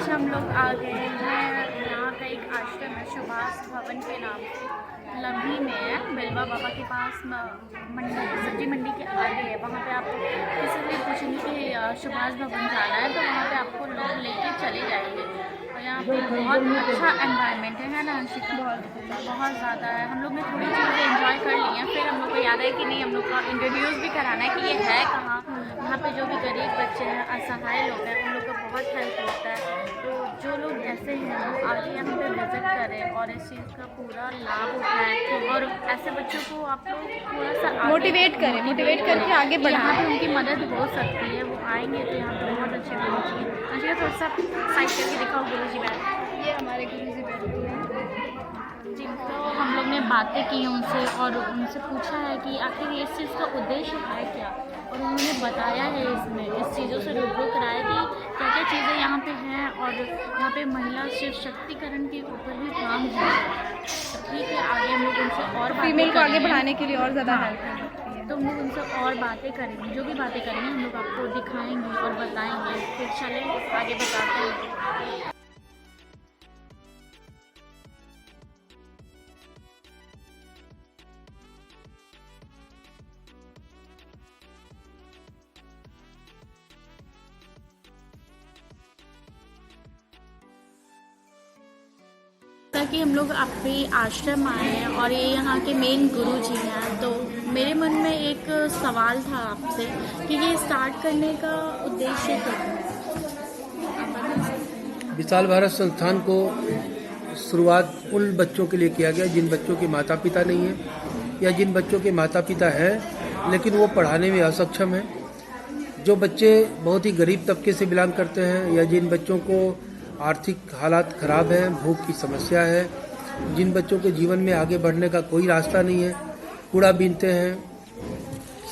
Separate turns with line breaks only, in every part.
आज हम लोग आ गए हैं यहाँ का एक आश्रम है सुभाष भवन के नाम से, लम्ही में है, बिलवा बाबा के पास मंडी सब्जी मंडी के आगे है। वहाँ पे आप किसी से पूछेंगे कि सुभाष भवन जाना है तो वहाँ पे आपको लोग लेके चले जाएंगे। और यहाँ पे बहुत अच्छा एनवायरनमेंट है ना अंशिका, बहुत ज़्यादा है। हम लोग ने थोड़ी चीज़ें एंजॉय कर ली हैं, फिर हम लोग को याद है कि नहीं हम लोग को इंट्रोड्यूस भी कराना है कि ये है कहाँ। यहाँ पे जो भी गरीब बच्चे हैं, असहाय लोग हैं, उन लोग का बहुत हेल्प होता है। तो जो लोग ऐसे हैं वो आगे यहाँ पे विजिट करें और इस चीज़ का पूरा लाभ उठाएं और ऐसे बच्चों को आप लोग थोड़ा सा
मोटिवेट करके आगे बढ़ाएं।
यहाँ पे उनकी मदद हो सकती है। वो आएंगे तो यहाँ पे बहुत अच्छे पहुँचेंगे। अच्छा थोड़ा सा साइड करके दिखाओ गुरुजी बैठ।
ये हमारे गुरुजी बैठे हैं
जी। तो हम लोग ने बातें की हैं उनसे और उनसे पूछा है कि आखिर इस चीज़ का उद्देश्य है क्या, और उन्होंने बताया है इसमें इस चीज़ों से रूबरू कराया कि क्या क्या चीज़ें यहाँ पे हैं और यहाँ पे महिला सशक्तिकरण के ऊपर भी काम किया जाता है। ठीक है, आगे हम लोग उनसे और
फीमेल को आगे बढ़ाने के लिए और ज़्यादा हेल्प कर सकती है।
तो हम लोग उनसे और बातें करेंगे, जो भी बातें करेंगे हम लोग आपको दिखाएंगे और बताएंगे। फिर चलें आगे बताते हैं। कि हम लोग अपने आश्रम आए हैं और ये यहाँ के मेन गुरु जी हैं, तो मेरे मन में एक सवाल था आपसे कि ये स्टार्ट करने का उद्देश्य क्या है।
विशाल भारत संस्थान को शुरुआत उन बच्चों के लिए किया गया जिन बच्चों के माता पिता नहीं हैं या जिन बच्चों के माता पिता हैं लेकिन वो पढ़ाने में असक्षम हैं, जो बच्चे बहुत ही गरीब तबके से बिलोंग करते हैं या जिन बच्चों को आर्थिक हालात खराब हैं, भूख की समस्या है, जिन बच्चों के जीवन में आगे बढ़ने का कोई रास्ता नहीं है, कूड़ा बीनते हैं,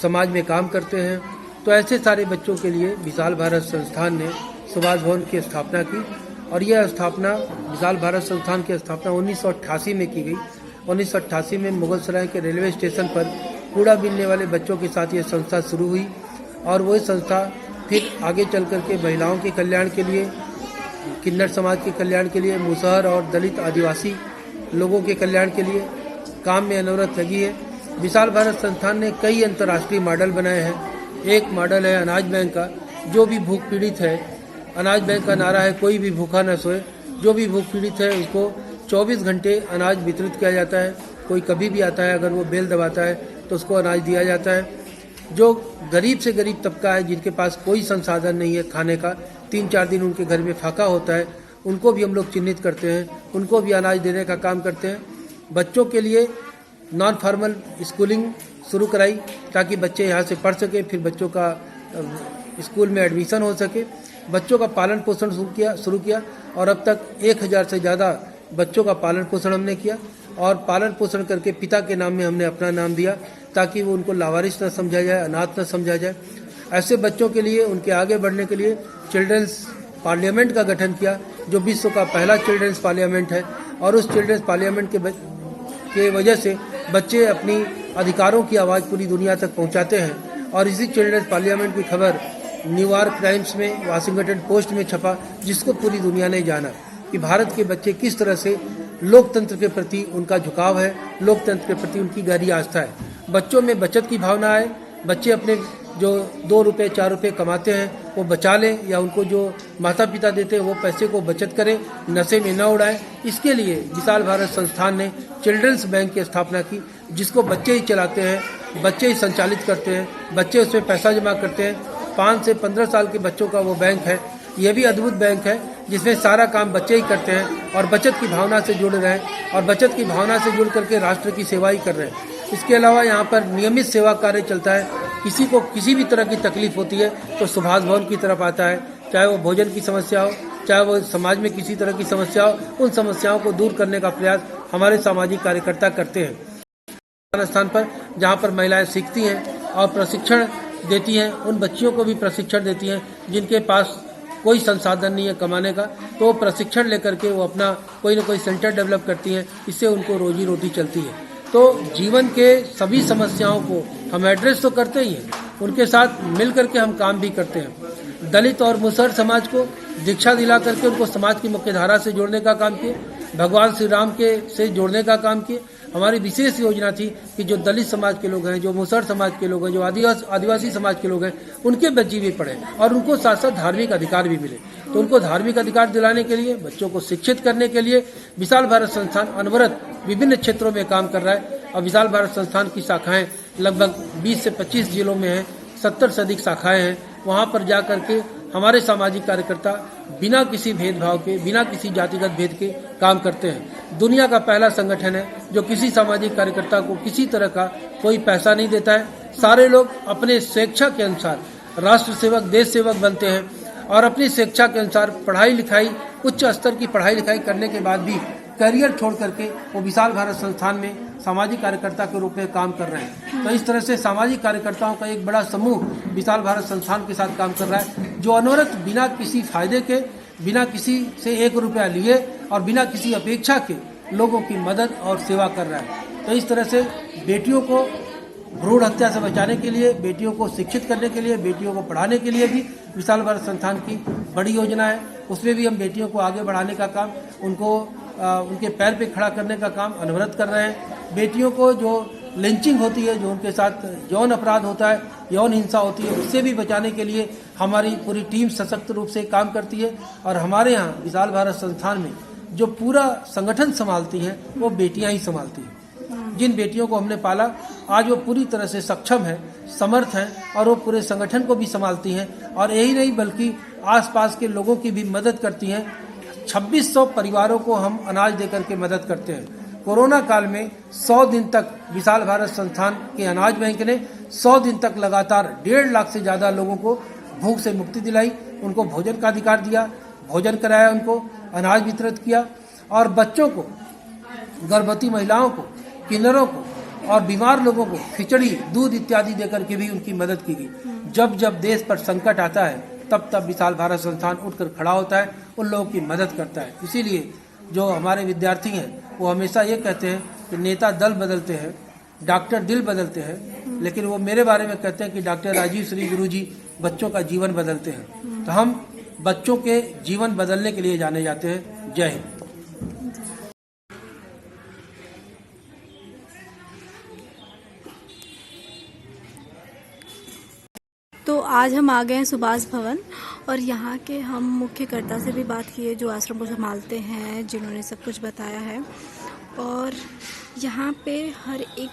समाज में काम करते हैं, तो ऐसे सारे बच्चों के लिए विशाल भारत संस्थान ने सुभाष भवन की स्थापना की। और यह स्थापना विशाल भारत संस्थान की स्थापना 1988 में की गई। 1988 में मुगलसराय के रेलवे स्टेशन पर कूड़ा बीनने वाले बच्चों के साथ ये संस्था शुरू हुई और वही संस्था फिर आगे चल करके महिलाओं के कल्याण के लिए, किन्नर समाज के कल्याण के लिए, मुसहर और दलित आदिवासी लोगों के कल्याण के लिए काम में अनवरत लगी है। विशाल भारत संस्थान ने कई अंतर्राष्ट्रीय मॉडल बनाए हैं। एक मॉडल है अनाज बैंक का, जो भी भूख पीड़ित है, अनाज बैंक का नारा है कोई भी भूखा न सोए। जो भी भूख पीड़ित है उसको 24 घंटे अनाज वितरित किया जाता है। कोई कभी भी आता है, अगर वो बेल दबाता है तो उसको अनाज दिया जाता है। जो गरीब से गरीब तबका है, जिनके पास कोई संसाधन नहीं है खाने का, 3-4 दिन उनके घर में फाका होता है, उनको भी हम लोग चिन्हित करते हैं, उनको भी अनाज देने का काम करते हैं। बच्चों के लिए नॉन फॉर्मल स्कूलिंग शुरू कराई ताकि बच्चे यहाँ से पढ़ सके, फिर बच्चों का स्कूल में एडमिशन हो सके। बच्चों का पालन पोषण शुरू किया और अब तक 1000 से ज़्यादा बच्चों का पालन पोषण हमने किया और पालन पोषण करके पिता के नाम में हमने अपना नाम दिया ताकि वो उनको लावारिस न समझा जाए, अनाथ न समझा जाए। ऐसे बच्चों के लिए, उनके आगे बढ़ने के लिए चिल्ड्रंस पार्लियामेंट का गठन किया, जो विश्व का पहला चिल्ड्रंस पार्लियामेंट है। और उस चिल्ड्रंस पार्लियामेंट के वजह से बच्चे अपनी अधिकारों की आवाज़ पूरी दुनिया तक पहुंचाते हैं। और इसी चिल्ड्रंस पार्लियामेंट की खबर न्यूयॉर्क टाइम्स में, वाशिंगटन पोस्ट में छपा, जिसको पूरी दुनिया ने जाना कि भारत के बच्चे किस तरह से लोकतंत्र के प्रति उनका झुकाव है, लोकतंत्र के प्रति उनकी गहरी आस्था है। बच्चों में बचत की भावना है, बच्चे अपने जो 2 रुपये 4 रुपये कमाते हैं वो बचा लें या उनको जो माता पिता देते हैं वो पैसे को बचत करें, नशे में न उड़ाएं। इसके लिए विशाल भारत संस्थान ने चिल्ड्रंस बैंक की स्थापना की, जिसको बच्चे ही चलाते हैं, बच्चे ही संचालित करते हैं, बच्चे उसमें पैसा जमा करते हैं। 5 से 15 साल के बच्चों का वो बैंक है। यह भी अद्भुत बैंक है जिसमें सारा काम बच्चे ही करते हैं और बचत की भावना से जुड़ रहे हैं और बचत की भावना से जुड़ करके राष्ट्र की सेवा ही कर रहे हैं। इसके अलावा यहाँ पर नियमित सेवा कार्य चलता है। किसी को किसी भी तरह की तकलीफ होती है तो सुभाष भवन की तरफ आता है, चाहे वो भोजन की समस्या हो, चाहे वो समाज में किसी तरह की समस्या हो, उन समस्याओं को दूर करने का प्रयास हमारे सामाजिक कार्यकर्ता करते हैं। स्थान पर जहाँ पर महिलाएं सीखती हैं और प्रशिक्षण देती हैं, उन बच्चियों को भी प्रशिक्षण देती हैं जिनके पास कोई संसाधन नहीं है कमाने का, तो वो प्रशिक्षण लेकर के वो अपना कोई ना कोई सेंटर डेवलप करती हैं, इससे उनको रोजी रोटी चलती है। तो जीवन के सभी समस्याओं को हम एड्रेस तो करते ही हैं, उनके साथ मिल करके हम काम भी करते हैं। दलित और मुसहर समाज को दीक्षा दिला करके उनको समाज की मुख्य धारा से जोड़ने का काम किए, भगवान श्री राम के से जोड़ने का काम किए। हमारी विशेष योजना थी कि जो दलित समाज के लोग हैं, जो मुसहर समाज के लोग हैं, जो आदिवासी समाज के लोग हैं, उनके बच्चे भी पढ़े और उनको साथ साथ धार्मिक अधिकार भी मिले। तो उनको धार्मिक अधिकार दिलाने के लिए, बच्चों को शिक्षित करने के लिए विशाल भारत संस्थान अनवरत विभिन्न क्षेत्रों में काम कर रहा है। और विशाल भारत संस्थान की शाखाएं लगभग 20 से 25 जिलों में हैं, 70 से अधिक शाखाएं हैं। वहां पर जा करके हमारे सामाजिक कार्यकर्ता बिना किसी भेदभाव के, बिना किसी जातिगत भेद के काम करते हैं। दुनिया का पहला संगठन है जो किसी सामाजिक कार्यकर्ता को किसी तरह का कोई पैसा नहीं देता है। सारे लोग अपने स्वेच्छा के अनुसार राष्ट्र सेवक, देश सेवक बनते हैं और अपनी स्वेच्छा के अनुसार पढ़ाई लिखाई, उच्च स्तर की पढ़ाई लिखाई करने के बाद भी करियर छोड़ करके वो विशाल भारत संस्थान में सामाजिक कार्यकर्ता के रूप में काम कर रहे हैं। तो इस तरह से सामाजिक कार्यकर्ताओं का एक बड़ा समूह विशाल भारत संस्थान के साथ काम कर रहा है, जो अनवरत बिना किसी फायदे के, बिना किसी से 1 रुपया लिए और बिना किसी अपेक्षा के लोगों की मदद और सेवा कर रहा है। तो इस तरह से बेटियों को भ्रूण हत्या से बचाने के लिए, बेटियों को शिक्षित करने के लिए, बेटियों को पढ़ाने के लिए भी विशाल भारत संस्थान की बड़ी योजना है। उसमें भी हम बेटियों को आगे बढ़ाने का काम, उनको उनके पैर पे खड़ा करने का काम अनवरत कर रहे हैं। बेटियों को जो लिंचिंग होती है, जो उनके साथ यौन अपराध होता है, यौन हिंसा होती है, उससे भी बचाने के लिए हमारी पूरी टीम सशक्त रूप से काम करती है। और हमारे यहाँ विशाल भारत संस्थान में जो पूरा संगठन संभालती हैं वो बेटियां ही संभालती हैं। जिन बेटियों को हमने पाला आज वो पूरी तरह से सक्षम है, समर्थ हैं और वो पूरे संगठन को भी संभालती हैं। और यही नहीं बल्कि आसपास के लोगों की भी मदद करती हैं। 2600 परिवारों को हम अनाज देकर के मदद करते हैं। कोरोना काल में 100 दिन तक विशाल भारत संस्थान के अनाज बैंक ने 100 दिन तक लगातार 1.5 लाख से ज्यादा लोगों को भूख से मुक्ति दिलाई, उनको भोजन का अधिकार दिया, भोजन कराया, उनको अनाज वितरित किया और बच्चों को, गर्भवती महिलाओं को, किन्नरों को और बीमार लोगों को खिचड़ी, दूध इत्यादि देकर के भी उनकी मदद की गई। जब जब देश पर संकट आता है तब तब विशाल भारत संस्थान उठकर खड़ा होता है, उन लोगों की मदद करता है। इसीलिए जो हमारे विद्यार्थी हैं वो हमेशा ये कहते हैं कि नेता दल बदलते हैं, डॉक्टर दिल बदलते हैं, लेकिन वो मेरे बारे में कहते हैं कि डॉक्टर राजीव श्री गुरु जी बच्चों का जीवन बदलते हैं। तो हम बच्चों के जीवन बदलने के लिए जाने जाते हैं। जय हिंद।
तो आज हम आ गए हैं सुभाष भवन और यहाँ के हम मुख्यकर्ता से भी बात की है जो आश्रम को संभालते हैं, जिन्होंने सब कुछ बताया है। और यहाँ पे हर एक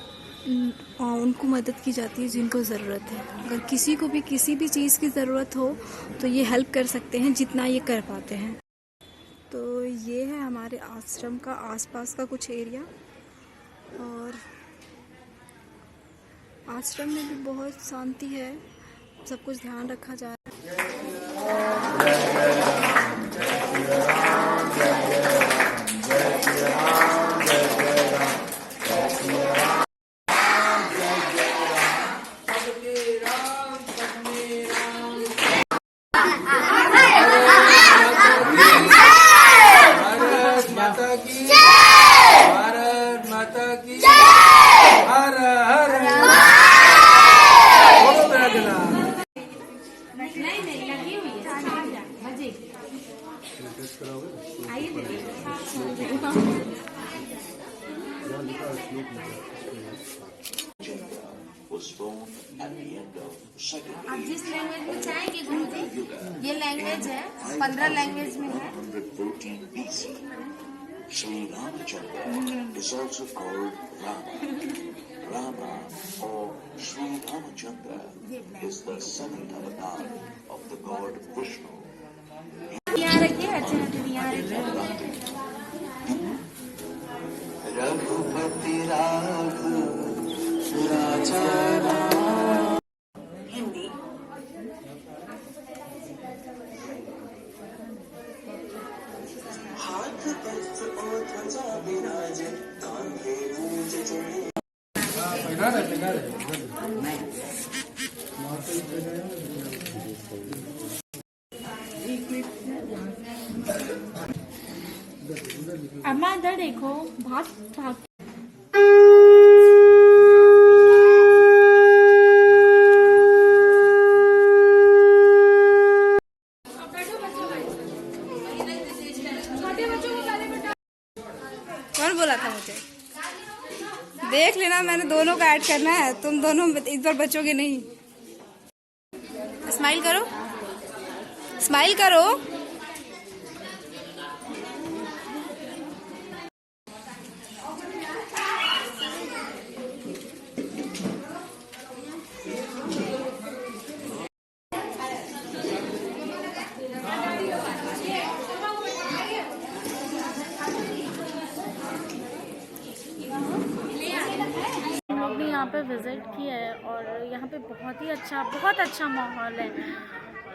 उनको मदद की जाती है जिनको ज़रूरत है। अगर किसी को भी किसी भी चीज़ की ज़रूरत हो तो ये हेल्प कर सकते हैं जितना ये कर पाते हैं। तो ये है हमारे आश्रम का आसपास का कुछ एरिया और आश्रम में भी बहुत शांति है, सब कुछ ध्यान रखा जा रहा
भारत माता की जय, भारत माता की जय, हर हर बोलो मेरा जनाब।
आप जिस लैंग्वेज में चाहेंगे गुरुजी, ये लैंग्वेज है, 15 लैंग्वेज में है।
114 BC, Sri Ramachandra is also called Rama. Rama or Sri Ramachandra is the seventh avatar of the god Vishnu.
यहाँ रखिए, अच्छे से यहाँ रखिए।
रघुपति राघव सुराचारा। हिंदी हाथ दस्त और ध्वजा विराज कांधे मूंज चढ़े।
अम्मा इधर देखो, भाग भाग।
कौन बोला था मुझे? देख लेना, मैंने दोनों का ऐड करना है, तुम दोनों इस बार बचोगे नहीं। स्माइल करो, स्माइल करो।
हम लोग ने यहाँ पे विज़िट किया है और यहाँ पे बहुत अच्छा माहौल है।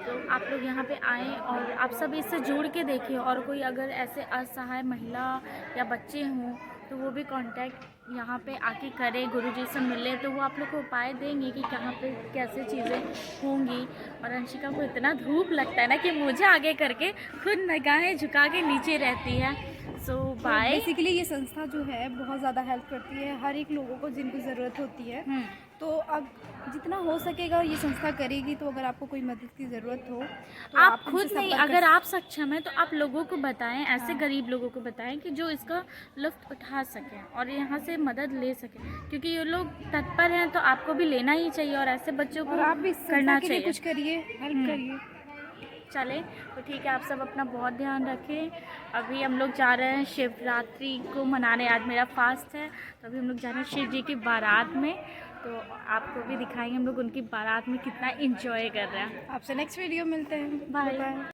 तो आप लोग यहाँ पे आएँ और आप सब इससे जुड़ के देखिए, और कोई अगर ऐसे असहाय महिला या बच्चे हों तो वो भी कांटेक्ट यहाँ पे आके करें, गुरुजी से मिले तो वो आप लोग को उपाय देंगे कि कहाँ पे कैसे चीज़ें होंगी। और अंशिका को इतना धूप लगता है ना कि मुझे आगे करके खुद निगाहें झुका के नीचे रहती है। सो बाय।
बेसिकली ये संस्था जो है बहुत ज़्यादा हेल्प करती है हर एक लोगों को जिनको ज़रूरत होती है। तो अब जितना हो सकेगा ये संस्था करेगी। तो अगर आपको कोई मदद की ज़रूरत हो तो
आप
हमसे
खुद नहीं,
संपर्क
अगर आप सक्षम हैं तो आप लोगों को बताएं, ऐसे गरीब लोगों को बताएं कि जो इसका लुत्फ़ उठा सकें और यहाँ से मदद ले सकें, क्योंकि ये लोग तत्पर हैं तो आपको भी लेना ही चाहिए और ऐसे बच्चों को
और आप भी
करना
के लिए
चाहिए।
कुछ करिए, हेल्प करिए।
चले तो ठीक है, आप सब अपना बहुत ध्यान रखें। अभी हम लोग जा रहे हैं शिवरात्रि को मनाने, आज मेरा फास्ट है तो अभी हम लोग जा रहे हैं शिव जी की बारात में। तो आपको भी दिखाएंगे हम लोग उनकी बारात में कितना एंजॉय कर रहे हैं।
आपसे नेक्स्ट वीडियो मिलते हैं।
बाय।
बाय।